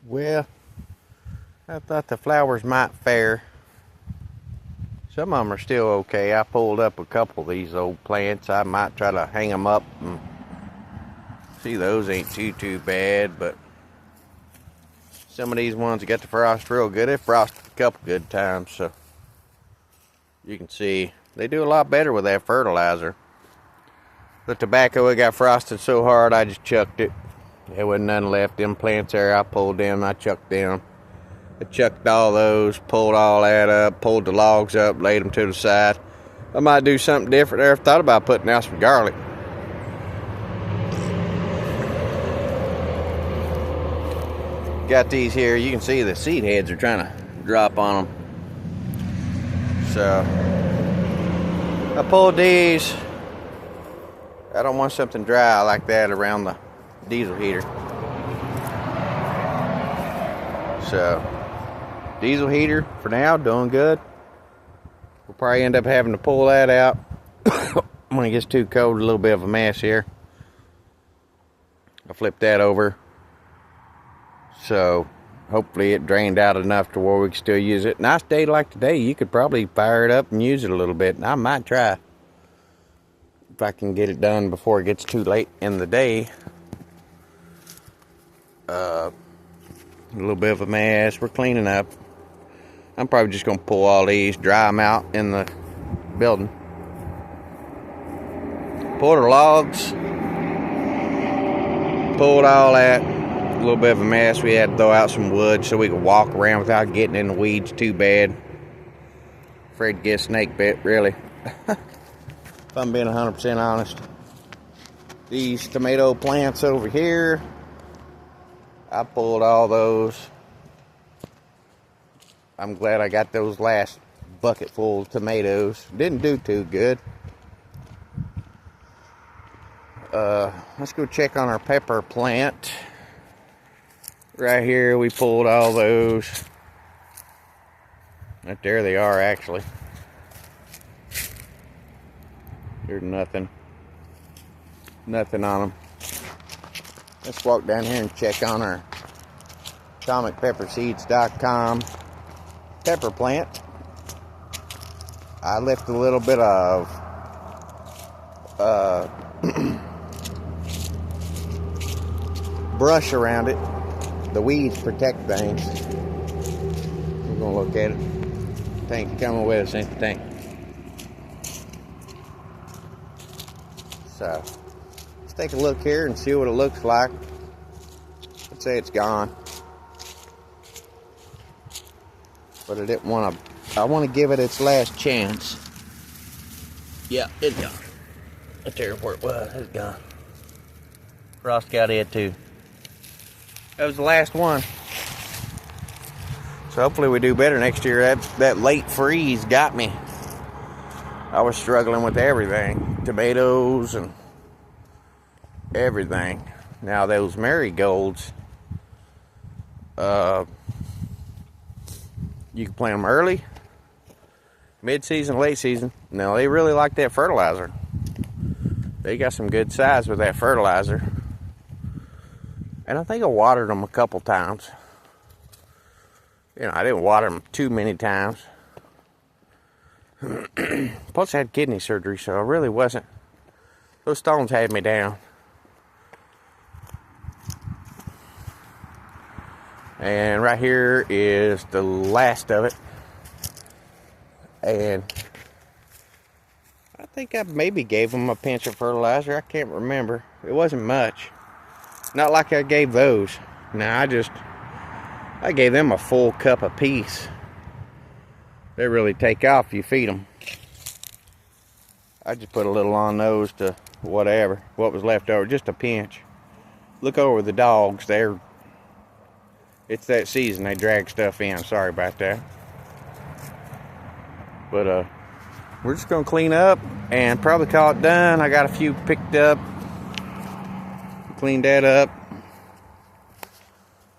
Well, I thought the flowers might fare. Some of them are still okay. I pulled up a couple of these old plants. I might try to hang them up and see, those ain't too bad, but some of these ones that got the frost real good, they frosted a couple good times, so you can see they do a lot better with that fertilizer. The tobacco, it got frosted so hard I just chucked it. There wasn't none left. Them plants there, I pulled them, I chucked them. I chucked all those, pulled all that up, pulled the logs up, laid them to the side. I might do something different there. I've thought about putting out some garlic. Got these here. You can see the seed heads are trying to drop on them. So I pulled these. I don't want something dry like that around the diesel heater. So diesel heater for now, doing good. We'll probably end up having to pull that out when it gets too cold. A little bit of a mess here. I'll flip that over. So hopefully it drained out enough to where we can still use it. Nice day like today, you could probably fire it up and use it a little bit. And I might try, if I can get it done before it gets too late in the day. A little bit of a mess. We're cleaning up. I'm probably just going to pull all these, dry them out in the building. Pulled the logs. Pulled all that. A little bit of a mess. We had to throw out some wood so we could walk around without getting in the weeds too bad. Afraid to get snake bit, really. If I'm being 100% honest. These tomato plants over here, I pulled all those. I'm glad I got those last bucket full of tomatoes. Didn't do too good. Let's go check on our pepper plant. Right here, we pulled all those. Right there they are, actually. There's nothing on them. Let's walk down here and check on our AtomicPepperSeeds.com pepper plant. I left a little bit of brush around it. The weeds protect things. We're gonna look at it. Tank coming with us, ain't the tank? So let's take a look here and see what it looks like. Let's say it's gone, but I didn't want to. I want to give it its last chance. Yeah, it's gone. Right there where it was, it's gone. Frost got it too. That was the last one. So hopefully we do better next year. That late freeze got me. I was struggling with everything. Tomatoes and everything. Now those marigolds, you can plant them early, mid-season, late season. Now they really like that fertilizer. They got some good size with that fertilizer. And I think I watered them a couple times. You know, I didn't water them too many times. Plus I had kidney surgery, so I really wasn't. Those stones had me down. And right here is the last of it. And I think I maybe gave them a pinch of fertilizer. I can't remember. It wasn't much. Not like I gave those. Now I gave them a full cup apiece. They really take off if you feed them. I just put a little on those to whatever, what was left over, just a pinch. Look over the dogs. It's that season, they drag stuff in. Sorry about that. But we're just gonna clean up and probably call it done. I got a few picked up. Cleaned that up.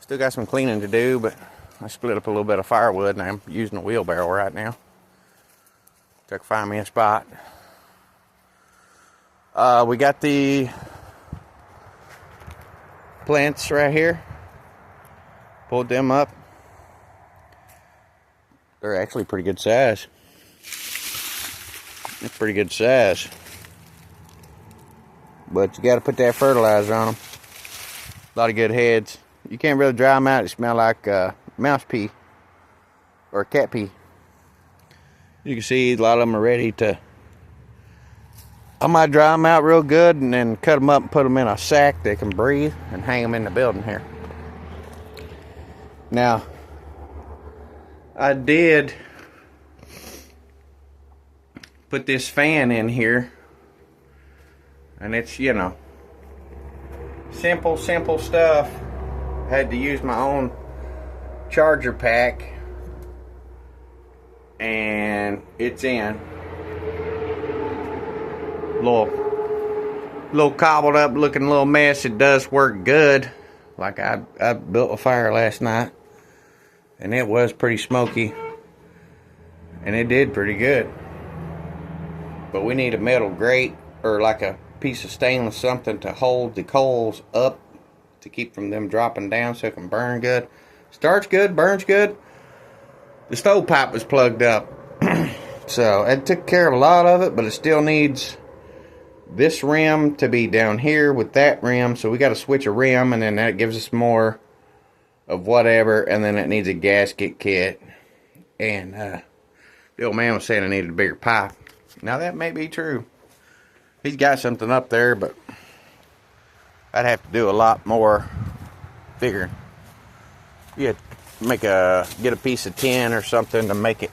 Still got some cleaning to do, but I split up a little bit of firewood and I'm using a wheelbarrow right now. So I can find me a spot. We got the plants right here. Pulled them up. They're actually pretty good size. They're pretty good size. But you got to put that fertilizer on them. A lot of good heads. You can't really dry them out. They smell like mouse pee or cat pee. You can see a lot of them are ready to... I might dry them out real good and then cut them up and put them in a sack they can breathe and hang them in the building here. Now, I did put this fan in here, and it's, you know, simple stuff. Had to use my own charger pack, and it's in. Little cobbled up looking little mess. It does work good. Like I built a fire last night, and it was pretty smoky, and it did pretty good. But we need a metal grate or like a piece of stainless something to hold the coals up to keep from them dropping down so it can burn good. Starts good, burns good. The stovepipe was plugged up. So it took care of a lot of it, but it still needs this rim to be down here with that rim. So we got to switch a rim, and then that gives us more of whatever. And then it needs a gasket kit. And the old man was saying I needed a bigger pipe. Now that may be true. He's got something up there, but I'd have to do a lot more figuring. You get a piece of tin or something to make it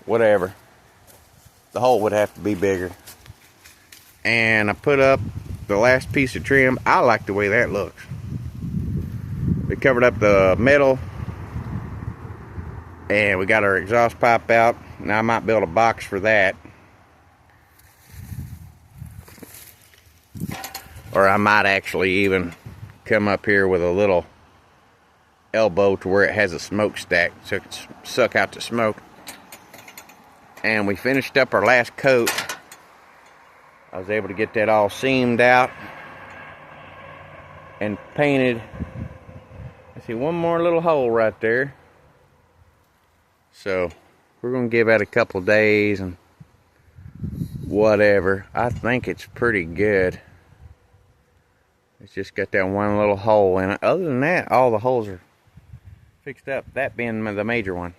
whatever. The hole would have to be bigger. And I put up the last piece of trim. I like the way that looks. We covered up the metal, and we got our exhaust pipe out. Now I might build a box for that. Or I might actually even come up here with a little elbow to where it has a smokestack so it can suck out the smoke. And we finished up our last coat. I was able to get that all seamed out and painted. I see one more little hole right there. So we're going to give that a couple days and whatever. I think it's pretty good. It's just got that one little hole in it. Other than that, all the holes are fixed up. That being the major one.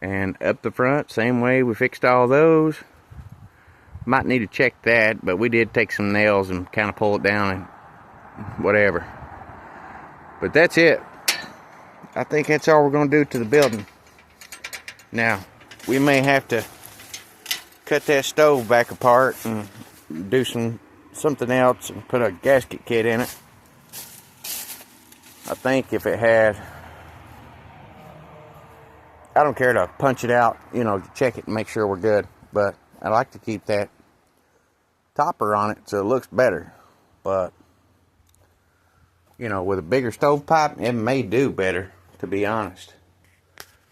And up the front, same way we fixed all those. Might need to check that, but we did take some nails and kind of pull it down and whatever. But that's it. I think that's all we're going to do to the building. Now, we may have to cut that stove back apart and do something else and put a gasket kit in it. I think if it had, I don't care to punch it out, you know, to check it and make sure we're good, but I like to keep that topper on it so it looks better. But you know, with a bigger stovepipe, it may do better, to be honest.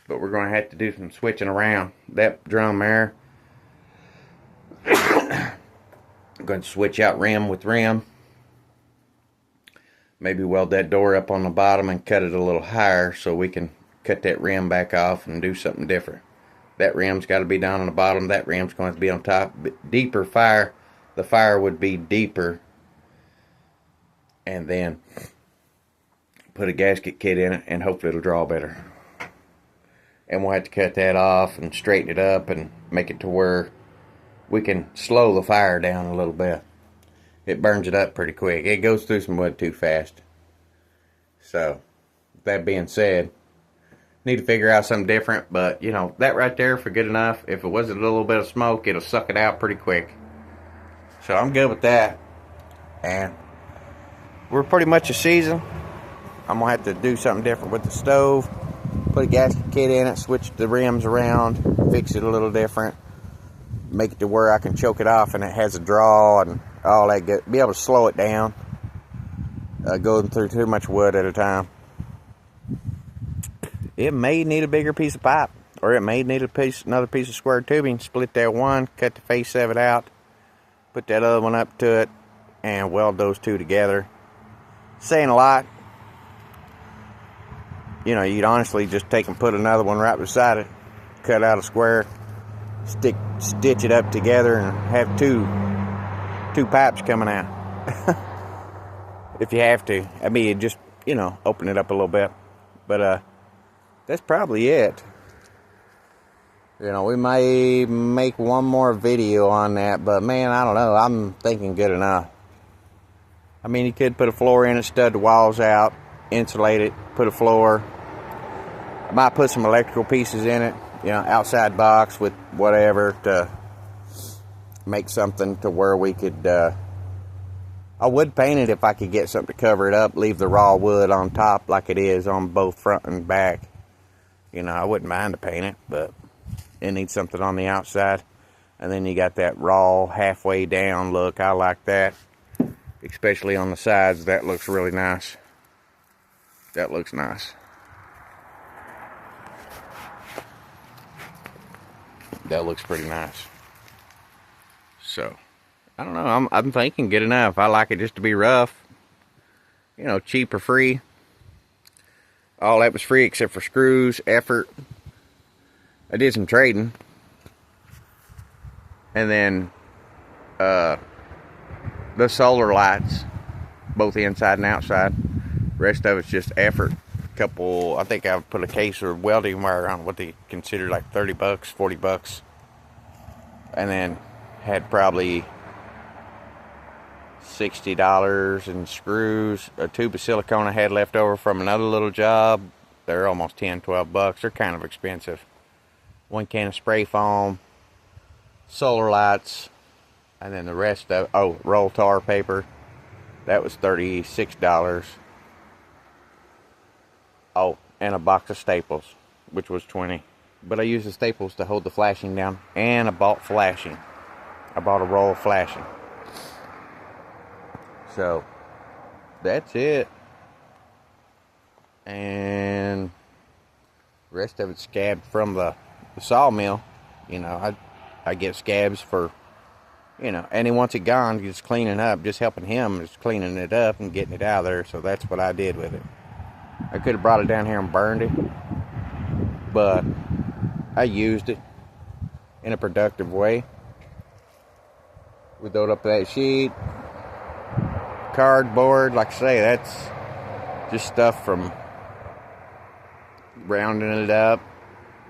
But we're going to have to do some switching around. That drum there, I'm going to switch out rim with rim. Maybe weld that door up on the bottom and cut it a little higher so we can cut that rim back off and do something different. That rim's got to be down on the bottom. That rim's going to be on top. Deeper fire. The fire would be deeper. And then put a gasket kit in it and hopefully it'll draw better. And we'll have to cut that off and straighten it up and make it to where we can slow the fire down a little bit. It burns it up pretty quick. It goes through some wood too fast. So, that being said, need to figure out something different, but you know, that right there for good enough. If it was a little bit of smoke, it'll suck it out pretty quick. So I'm good with that. And we're pretty much a season. I'm gonna have to do something different with the stove. Put a gasket kit in it, switch the rims around, fix it a little different, make it to where I can choke it off and it has a draw and all that good. Be able to slow it down. Going through too much wood at a time. It may need a bigger piece of pipe, or it may need another piece of square tubing. Split that one, cut the face of it out, put that other one up to it, and weld those two together. Saying a lot, you know, you'd honestly just take and put another one right beside it, cut out a square, stitch it up together, and have two pipes coming out. If you have to. I mean, just, you know, open it up a little bit. But that's probably it. You know, we may make one more video on that, but man, I don't know. I'm thinking good enough. I mean, you could put a floor in it, stud the walls out, insulate it, put a floor. I might put some electrical pieces in it, you know, outside box with whatever to make something to where we could, I would paint it if I could get something to cover it up, leave the raw wood on top like it is on both front and back. You know, I wouldn't mind to paint it, but it needs something on the outside. And then you got that raw halfway down look. I like that, especially on the sides. That looks really nice. That looks nice. That looks pretty nice. So, I don't know. I'm thinking good enough. I like it just to be rough. You know, cheap or free. All that was free except for screws, effort. I did some trading. And then the solar lights, both inside and outside. Rest of it's just effort. I think I put a case of welding wire on what they consider like 30 bucks, 40 bucks. And then had probably $60 in screws. A tube of silicone I had left over from another little job. They're almost 10, 12 bucks. They're kind of expensive. One can of spray foam, solar lights, and then the rest of, roll tar paper. That was $36. Oh, and a box of staples, which was 20. But I used the staples to hold the flashing down, and I bought flashing. I bought a roll of flashing. So, that's it. And the rest of it's scabbed from the sawmill. You know, I get scabs for, you know, and he wants it gone, just cleaning up, just helping him, just cleaning it up and getting it out of there. So that's what I did with it. I could have brought it down here and burned it, but I used it in a productive way. We throwed up that sheet, cardboard, like I say, that's just stuff from rounding it up,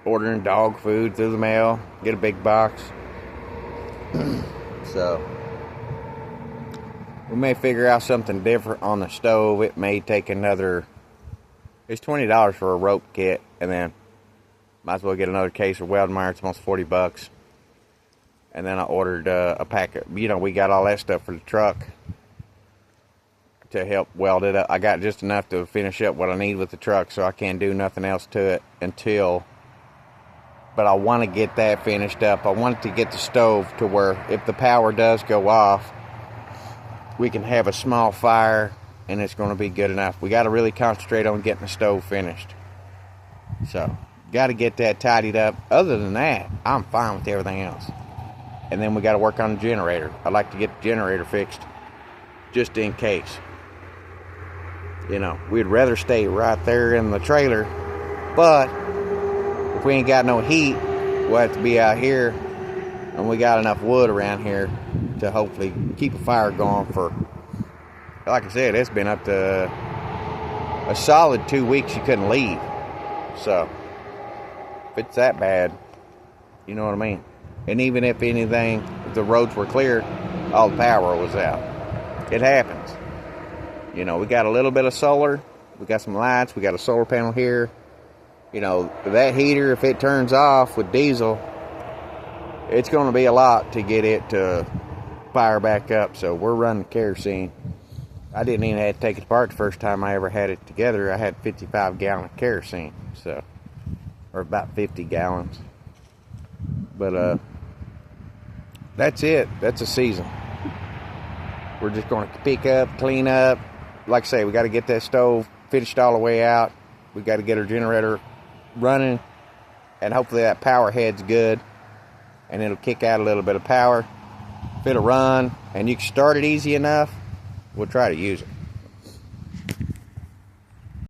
ordering dog food through the mail, get a big box. So we may figure out something different on the stove. It may take another, it's $20 for a rope kit, and then might as well get another case of welding wire. It's almost 40 bucks. And then I ordered a pack of, you know, we got all that stuff for the truck to help weld it up. I got just enough to finish up what I need with the truck, so I can't do nothing else to it until, but I want to get that finished up. I want to get the stove to where if the power does go off, we can have a small fire and it's going to be good enough. We got to really concentrate on getting the stove finished. So, got to get that tidied up. Other than that, I'm fine with everything else. And then we got to work on the generator. I'd like to get the generator fixed just in case. You know, we'd rather stay right there in the trailer, but if we ain't got no heat, we'll have to be out here, and we got enough wood around here to hopefully keep a fire going for, like I said, it's been up to a solid 2 weeks you couldn't leave. So, if it's that bad, you know what I mean? And even if anything, if the roads were clear, all the power was out. It happens. You know, we got a little bit of solar, we got some lights, we got a solar panel here. You know, that heater, if it turns off with diesel, it's going to be a lot to get it to fire back up. So we're running kerosene. I didn't even have to take it apart the first time I ever had it together. I had 55 gallon kerosene, so, or about 50 gallons. But that's it. That's a season. We're just going to pick up, clean up. Like I say, we got to get that stove finished all the way out. We got to get our generator running, and hopefully that power head's good, and it'll kick out a little bit of power. If it'll run and you can start it easy enough, we'll try to use it.